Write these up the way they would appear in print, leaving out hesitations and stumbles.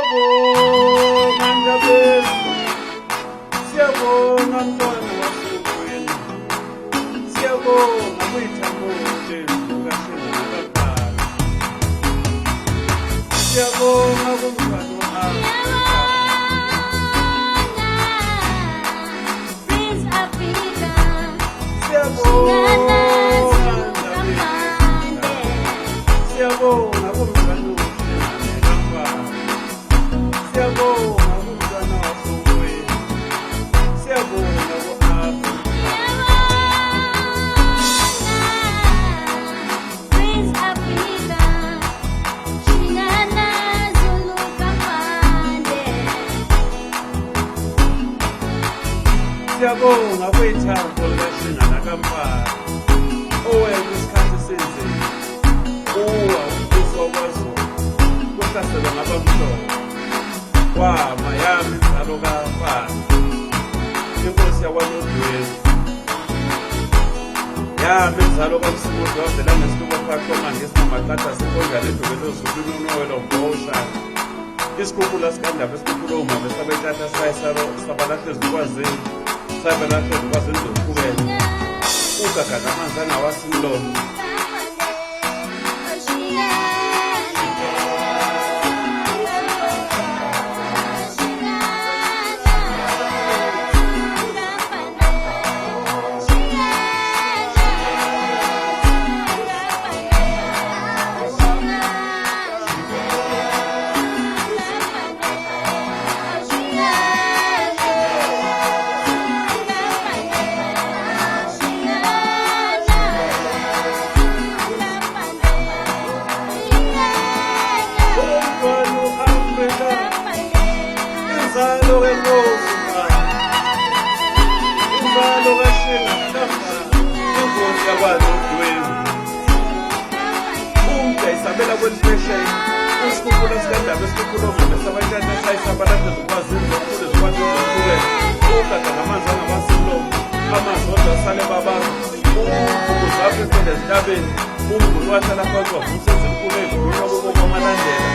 Siyabonga ndabeni, siyabonga mntwana wasekwini, siyabonga kuyithambo lethu kaShenazarubani, siyabonga kumntwana wakho. Siyabonga ndabeni, siyabonga kumntwana uShenazarubani, siyabonga kumntwana wasekwini, siyabonga ku-Afrika. Siyabonga kuyithambo likaShenazarubani owenza isikhathi esinzima uwa umbuso wakwaZulu kuhlaselwa ngabamhlophe wama yami inzalo kaFana inkosi yakwaNodwezi yami inzalo kaMsimozi wavela ngesiluko phakathi kwamanje esinamaqatha senkondla ledukelo ezulwini unowelo mboshana isikhukhula sikandaba esikhukhula umama esabethatha sabalahla ezikwazini sabalahla ezikwazini zokuqhubela ugaga namanzi angawasimlomo inzalo wenkosi inzalo kaShenazarubani inkosi yakwaNodwezi umda isabela kwelifesheni isikhukhula sikandaba esikhukhula omama esabathatha sayisabalahla ezikwazini zokukhulu ezikwazini zokuqhubela ugaga namanzi angawasimlomo amanzi odwa asale babantu umvukuzo apha ephele ezintabeni umnguni wahlala phansi wavusa ezinkulu ey'vunywa kubo kwamalandela.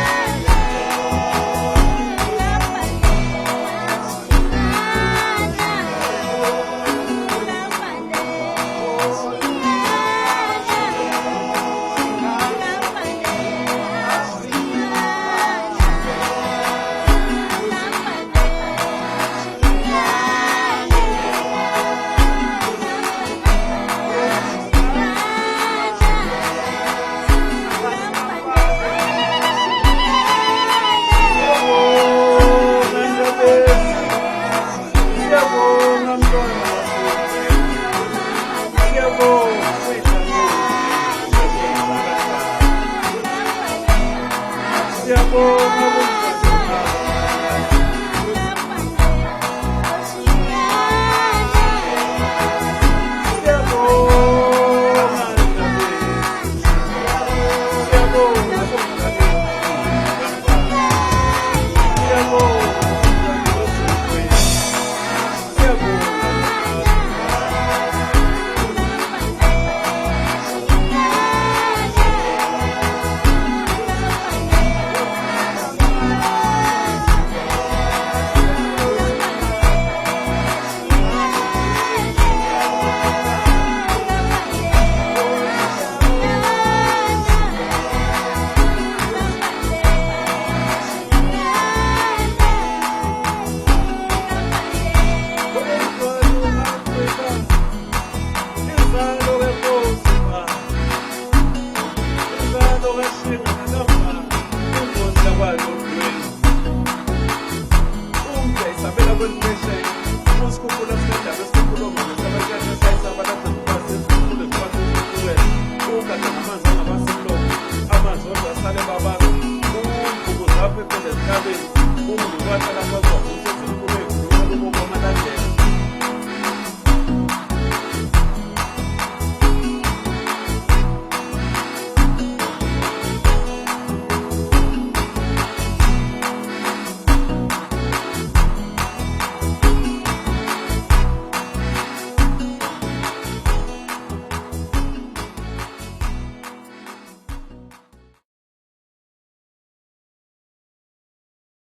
Amanzi odwa asale babantu umvukuzo apha ephele ezintabeni umnguni wahlala phansi